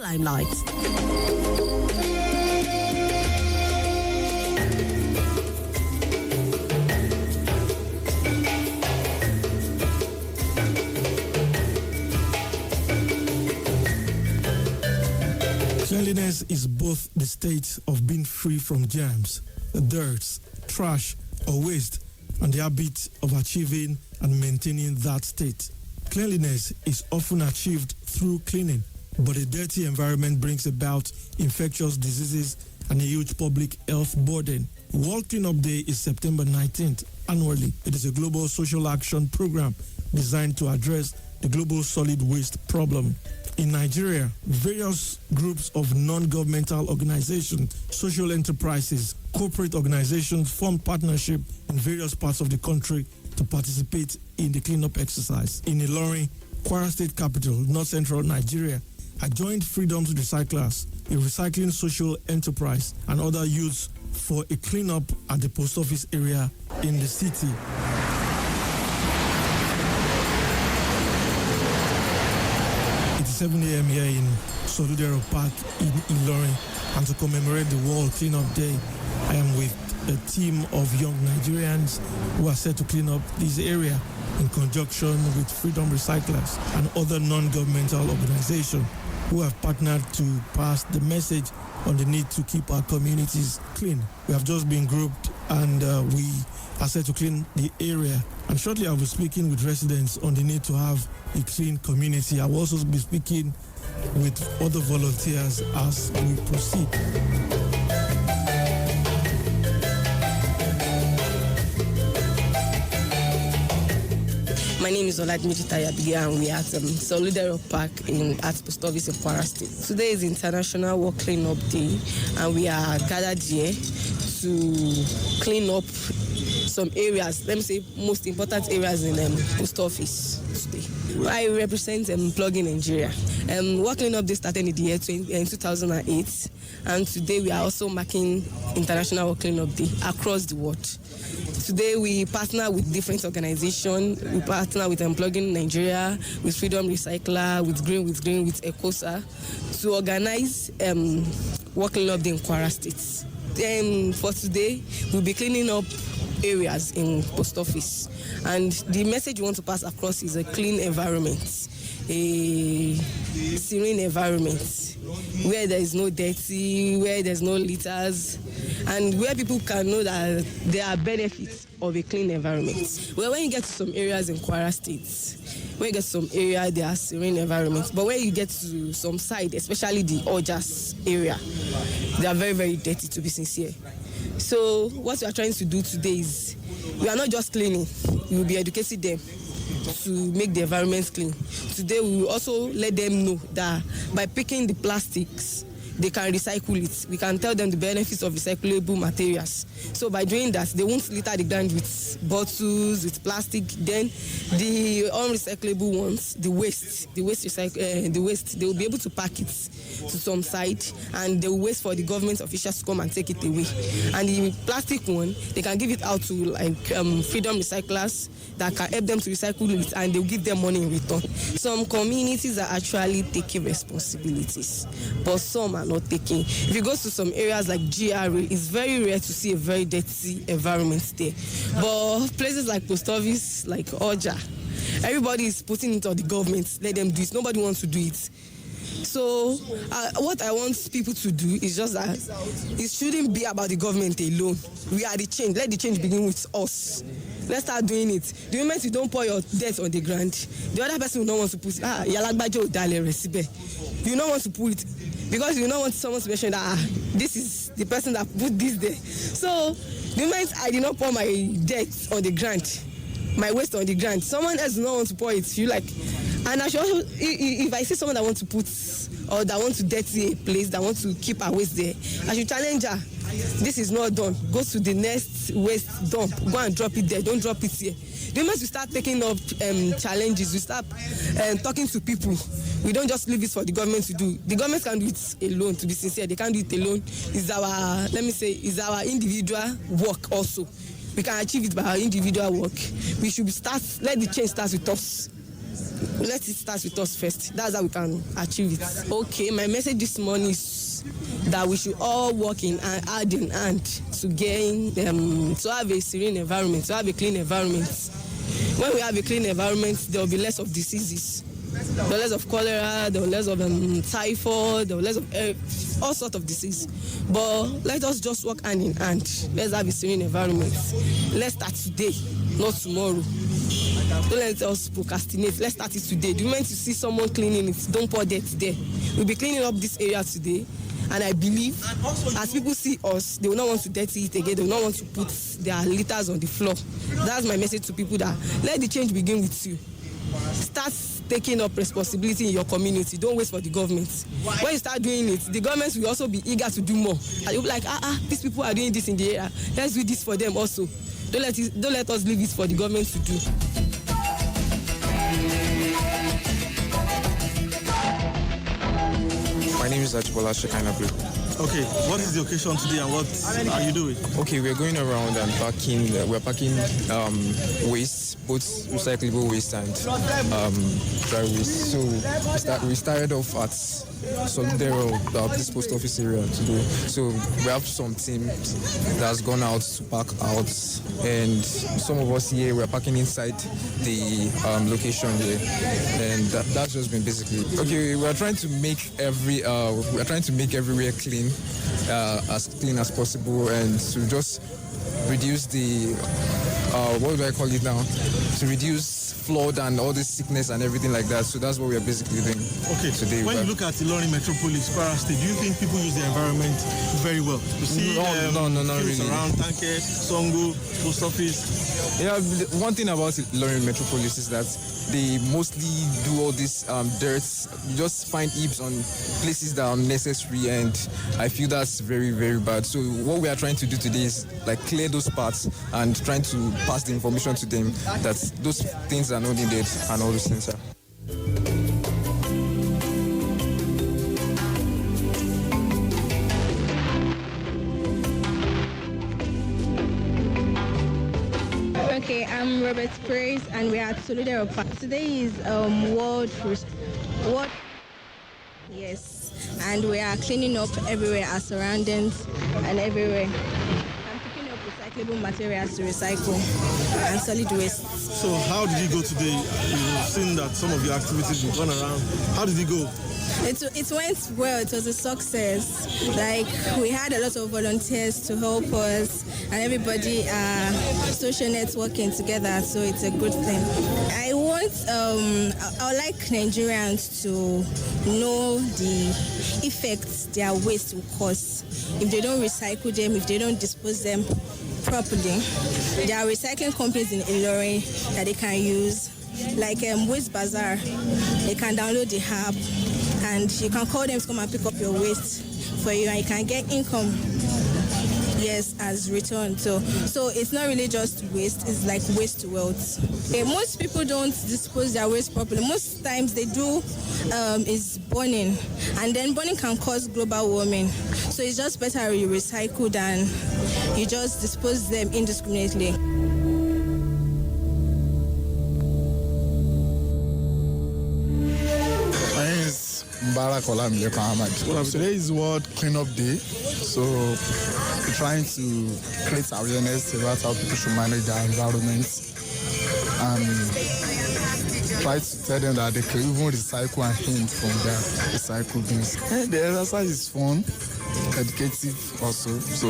limelight. Cleanliness is both the state of being free from germs, dirt, trash, or waste, and the habit of achieving and maintaining that state. Cleanliness is often achieved through cleaning, but a dirty environment brings about infectious diseases and a huge public health burden. World Cleanup Day is September 19th annually. It is a global social action program designed to address the global solid waste problem. In Nigeria, various groups of non-governmental organizations, social enterprises, corporate organizations formed partnership in various parts of the country to participate in the cleanup exercise. In Ilorin, Kwara State capital, north-central Nigeria, I joined Freedom's Recyclers, a recycling social enterprise, and other youths for a cleanup at the post office area in the city. It's 7 a.m. here in Solidero Park in Ilorin, and to commemorate the World Cleanup Day, I am with a team of young Nigerians who are set to clean up this area in conjunction with Freedom Recyclers and other non-governmental organizations who have partnered to pass the message on the need to keep our communities clean. We have just been grouped and we are set to clean the area. And shortly I'll be speaking with residents on the need to have a clean community. I will also be speaking with other volunteers as we proceed. My name is Oladmiji Tayabiga and we are at Solidero Park at Post Office in Kwara State. Today is International World Cleanup Day and we are gathered here to clean up some areas, let me say most important areas in Post Office today. I represent Plug-in Nigeria. World Cleanup Day started in the year 2008 and today we are also marking International World Cleanup Day across the world. Today we partner with different organizations. We partner with Plug-in Nigeria, with Freedom Recycler, with Green, with ECOSA to organize World Cleanup Day in Kwara State. Then for today, we'll be cleaning up areas in Post Office. And the message we want to pass across is a clean environment, a serene environment, where there is no dirty, where there's no litters, and where people can know that there are benefits of a clean environment. Well, when you get to some areas in Kwara State, when you get to some area, there are serene environments. But when you get to some side, especially the Ojas area, they are very, very dirty, to be sincere. So what we are trying to do today is, we are not just cleaning, we will be educating them to make the environment clean. Today we will also let them know that by picking the plastics, they can recycle it. We can tell them the benefits of recyclable materials. So by doing that, they won't litter the ground with bottles, with plastic. Then the unrecyclable ones, the waste, they will be able to pack it to some site, and they will wait for the government officials to come and take it away. And the plastic one, they can give it out to like Freedom Recyclers that can help them to recycle it, and they'll give them money in return. Some communities are actually taking responsibilities, but some are not taking. If you go to some areas like GRA, it's very rare to see a very dirty environment there. But places like Post Office, like Oja, everybody is putting it on the government. Let them do it. Nobody wants to do it. So what I want people to do is just that it shouldn't be about the government alone. We are the change. Let the change begin with us. Let's start doing it. The moment you don't pour your dirt on the ground, the other person will not want to put it. You don't want to put it because you don't want someone to mention that this is the person that put this there. So the moment I did not pour my dirt on the ground, my waste on the ground, someone else does not want to pour it. You like, and I should also, if I see someone that wants to put or that wants to dirty a place, that wants to keep her waste there, I should challenge her. This is not done. Go to the next waste dump. Go and drop it there. Don't drop it here. The moment we start taking up challenges, we start talking to people. We don't just leave it for the government to do. The government can do it alone, to be sincere. They can't do it alone. It's our, let me say, it's our individual work also. We can achieve it by our individual work. We should start, let the change start with us. let it start with us first. That's how we can achieve it. Okay, my message this morning is that we should all work in hand in hand to gain to have a serene environment, to have a clean environment. When we have a clean environment, there will be less of diseases. There will be less of cholera, there will be less of typhoid, there will be less of all sorts of disease. But let us just work hand in hand. Let's have a serene environment. Let's start today, not tomorrow. Don't let us procrastinate. Let's start it today. The moment you see someone cleaning it, don't pour dirt there. We'll be cleaning up this area today. And I believe as people see us, they will not want to dirty it again. They will not want to put their litters on the floor. That's my message to people, that let the change begin with you. Start taking up responsibility in your community. Don't wait for the government. When you start doing it, the government will also be eager to do more. And you'll be like, these people are doing this in the area. Let's do this for them also. Don't let us leave it for the government to do. My name is Ajibola Shekainabu. Okay, what is the occasion today and what are you doing? Okay, we're going around and we're packing waste, both recyclable waste and dry waste. So we started off at Solidero, this post office area today. So we have some team that's gone out to pack out, and some of us here we're packing inside the location here, and that's just been basically. Okay, we're trying to make everywhere clean, as clean as possible, and to just reduce the what do I call it now? To reduce flood and all this sickness and everything like that. So that's what we are basically doing today. When you look at Ilorin Metropolis, Kwara State, do you think people use the environment very well? You see, no, not really. Around Tanke, Songo, post office. Yeah, one thing about Ilorin Metropolis is that they mostly do all this dirt. You just find heaps on places that are unnecessary, and I feel that's very, very bad. So what we are trying to do today is like clear those parts and trying to pass the information to them that those things are not needed and all those things are. Okay, I'm Robert Praise and we're at Solidero Park. Today is World. Yes, and we are cleaning up everywhere, our surroundings and everywhere. I'm picking up recyclable materials to recycle and solid waste. So how did you go today? You've seen that some of your activities have gone around. How did you go? It went well. It was a success. Like, we had a lot of volunteers to help us, and everybody social networking together. So it's a good thing. I would like Nigerians to know the effects their waste will cause if they don't recycle them, if they don't dispose them properly. There are recycling companies in Ilorin that they can use, like Waste Bazaar. They can download the app, and you can call them to come and pick up your waste for you, and you can get income, yes, as return. So it's not really just waste, it's like waste to wealth. Most people don't dispose their waste properly. Most times they do is burning, and then burning can cause global warming. So it's just better you recycle than you just dispose them indiscriminately. Today is World Cleanup Day, so we're trying to create awareness about how people should manage their environment and try to tell them that they can even recycle and hint from their recycle bins. The exercise is fun, educative also. So,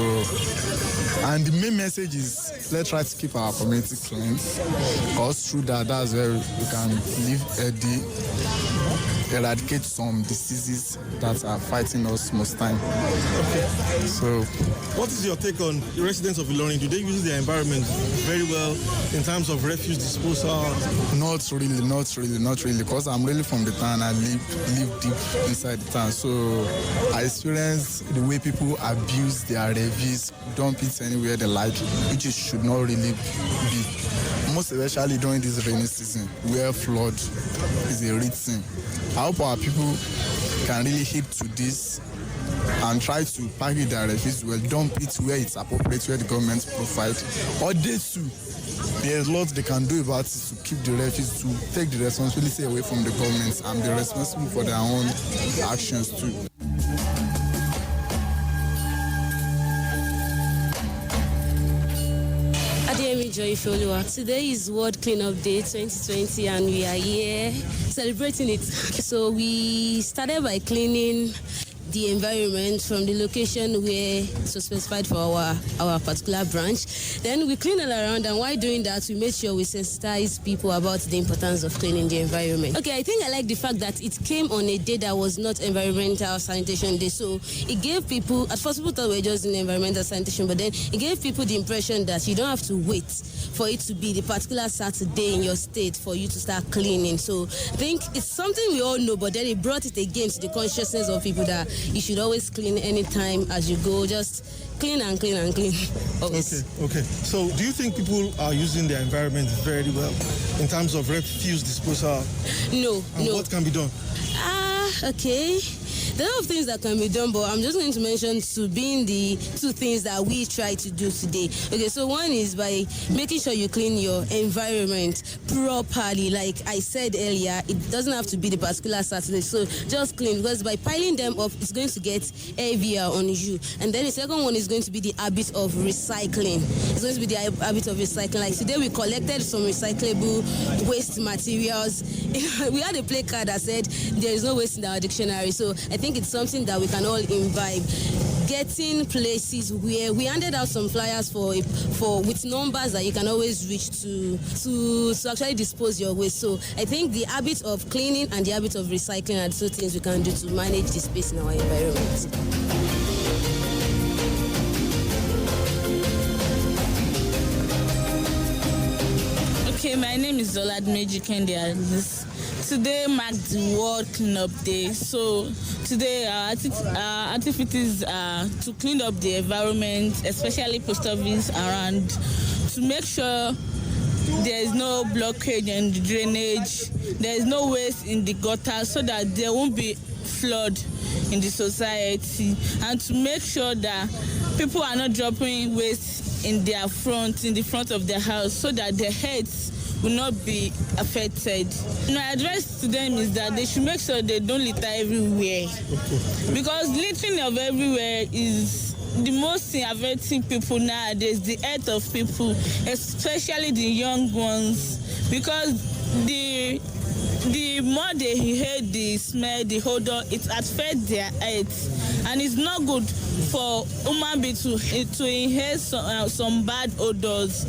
and the main message is let's try to keep our community clean, because through that's where we can live healthy, eradicate some diseases that are fighting us most time. Okay. So, what is your take on the residents of Ilorin? Do they use their environment very well in terms of refuse disposal? Not really, because I'm really from the town. I live deep inside the town, so I experience the way people abuse their refuse, dump it anywhere they like, which it should not really be. Most especially during this rainy season, where flood is a real thing. I hope our people can really hit to this and try to package their refuse well, dump it where it's appropriate, where the government provide. Or they too, there's lots they can do about it to keep the refuse, to take the responsibility away from the government and be responsible for their own actions too. Today is World Cleanup Day 2020 and we are here celebrating it. So we started by cleaning the environment from the location where it was specified for our particular branch. Then we clean all around, and while doing that, we made sure we sensitize people about the importance of cleaning the environment. Okay, I think I like the fact that it came on a day that was not Environmental Sanitation Day. So it gave people, at first people thought we were just in environmental sanitation, but then it gave people the impression that you don't have to wait for it to be the particular Saturday in your state for you to start cleaning. So I think it's something we all know, but then it brought it again to the consciousness of people that you should always clean anytime as you go. Just clean and clean and clean. Always. Okay. So do you think people are using their environment very well in terms of refuse disposal? No. What can be done? Okay. There are a lot of things that can be done, but I'm just going to mention the two things that we try to do today. Okay, so one is by making sure you clean your environment properly. Like I said earlier, it doesn't have to be the particular Saturday, so just clean, because by piling them up, it's going to get heavier on you. And then the second one is going to be the habit of recycling. It's going to be the habit of recycling. Like today, we collected some recyclable waste materials. We had a placard that said there is no waste in our dictionary, so I think it's something that we can all imbibe. Getting places where we handed out some flyers for with numbers that you can always reach to actually dispose your waste. So I think the habit of cleaning and the habit of recycling are the two things we can do to manage the space in our environment. Okay, my name is Oladmeji Kendia. Today marks the World Cleanup Day. So today our activities are to clean up the environment, especially post office around, to make sure there is no blockage in the drainage, there is no waste in the gutter, so that there won't be flood in the society, and to make sure that people are not dropping waste in the front of their house, so that their heads will not be affected. My advice to them is that they should make sure they don't litter everywhere, because littering of everywhere is the most thing affecting people nowadays, the health of people, especially the young ones, because the more they hear the smell, the odor, it affects their health, and it's not good for human beings to inhale some bad odors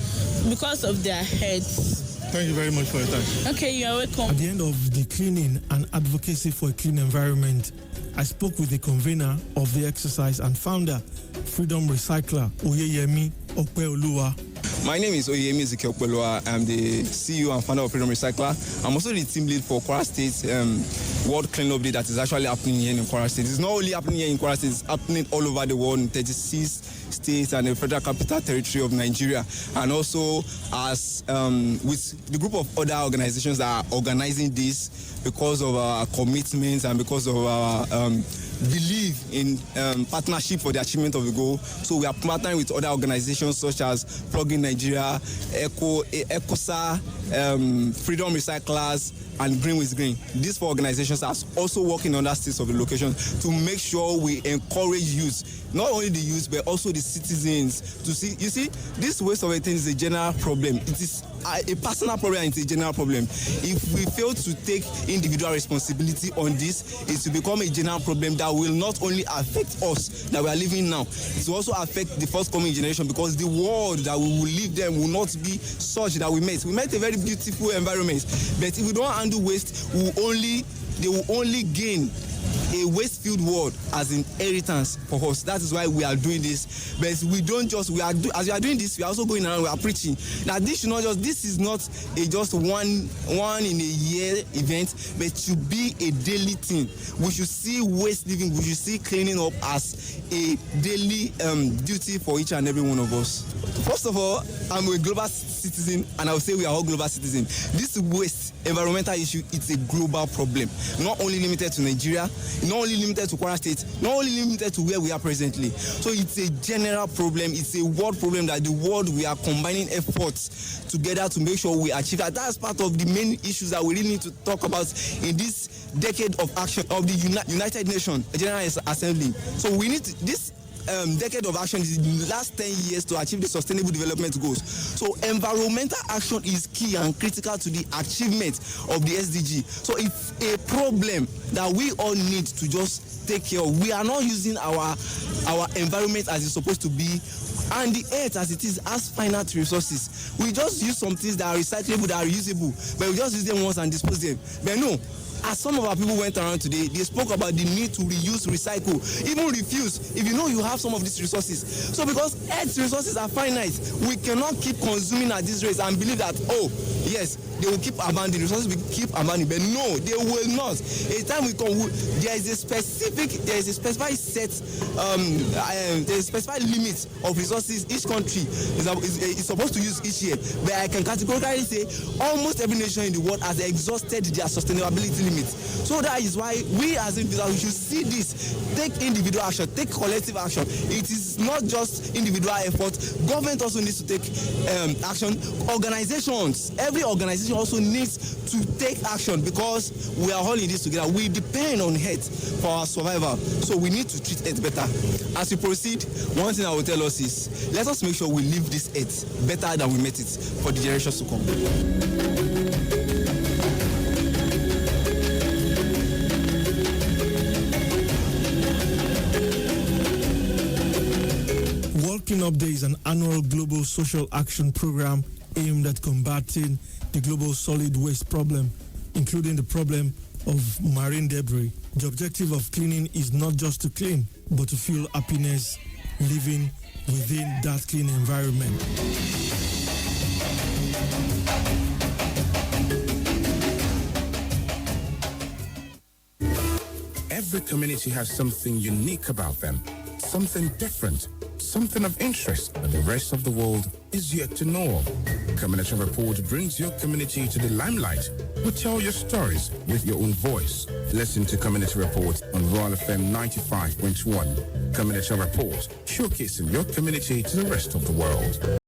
because of their health. Thank you very much for your time. Okay, you are welcome. At the end of the cleaning and advocacy for a clean environment, I spoke with the convener of the exercise and founder, Freedom Recycler, Oyeyemi Okpeoluwa. My name is Oyeyemi Okpeoluwa. I'm the CEO and founder of Freedom Recycler. I'm also the team lead for Kwara State World Cleanup Day that is actually happening here in Kwara State. It's not only happening here in Kwara State, it's happening all over the world in 36 states and the Federal Capital Territory of Nigeria. And also as with the group of other organizations that are organizing this because of our commitments and because of our believe in partnership for the achievement of the goal. So we are partnering with other organizations such as Plug-in Nigeria, ECOSA, Freedom Recyclers, and Green with Green. These four organizations are also working on that states of the location to make sure we encourage youth, not only the youth but also the citizens to see. You see, this waste of a thing is a general problem. It is a personal problem and it's a general problem. If we fail to take individual responsibility on this, it will become a general problem that will not only affect us that we are living now, it will also affect the forthcoming generation, because the world that we will live them will not be such that we met. We met a very beautiful environment, but if we don't handle waste, they will only gain a waste-filled world as inheritance for us. That is why we are doing this. But we don't just, as we are doing this, we are also going around, we are preaching. Now this is not just one in a year event, but it should be a daily thing. We should see waste living, we should see cleaning up as a daily duty for each and every one of us. First of all, I'm a global citizen, and I would say we are all global citizens. This waste, environmental issue, it's a global problem, not only limited to Nigeria, not only limited to Kwara State, not only limited to where we are presently. So it's a general problem, it's a world problem that the world, we are combining efforts together to make sure we achieve that. That's part of the main issues that we really need to talk about in this decade of action of the United Nations General Assembly. So we need this decade of action is the last 10 years to achieve the sustainable development goals. So environmental action is key and critical to the achievement of the SDG. So it's a problem that we all need to just take care of. We are not using our environment as it's supposed to be, and the earth as it is has finite resources. We just use some things that are recyclable, that are reusable, but we just use them once and dispose them. But no, as some of our people went around today, they spoke about the need to reuse, recycle, even refuse, if you know you have some of these resources. So because Earth's resources are finite, we cannot keep consuming at this rate and believe that, oh, yes, they will keep abandoning, resources will keep abandoning, but no, they will not. A time we come, there is a specific set, there is a specified limit of resources each country is supposed to use each year. But I can categorically say almost every nation in the world has exhausted their sustainability limits. So that is why we as individuals, we should see this, take individual action, take collective action. It is not just individual effort. Government also needs to take action. Organizations, every organization also needs to take action because we are all in this together. We depend on Earth for our survival. So we need to treat Earth better. As we proceed, one thing I will tell us is, let us make sure we leave this Earth better than we met it for the generations to come. Clean Up Day is an annual global social action program aimed at combating the global solid waste problem, including the problem of marine debris. The objective of cleaning is not just to clean, but to feel happiness living within that clean environment. Every community has something unique about them, something different, something of interest that the rest of the world is yet to know of. Commemoration Report brings your community to the limelight. We tell your stories with your own voice. Listen to Community Report on Royal FM 95.1. Community Report, showcasing your community to the rest of the world.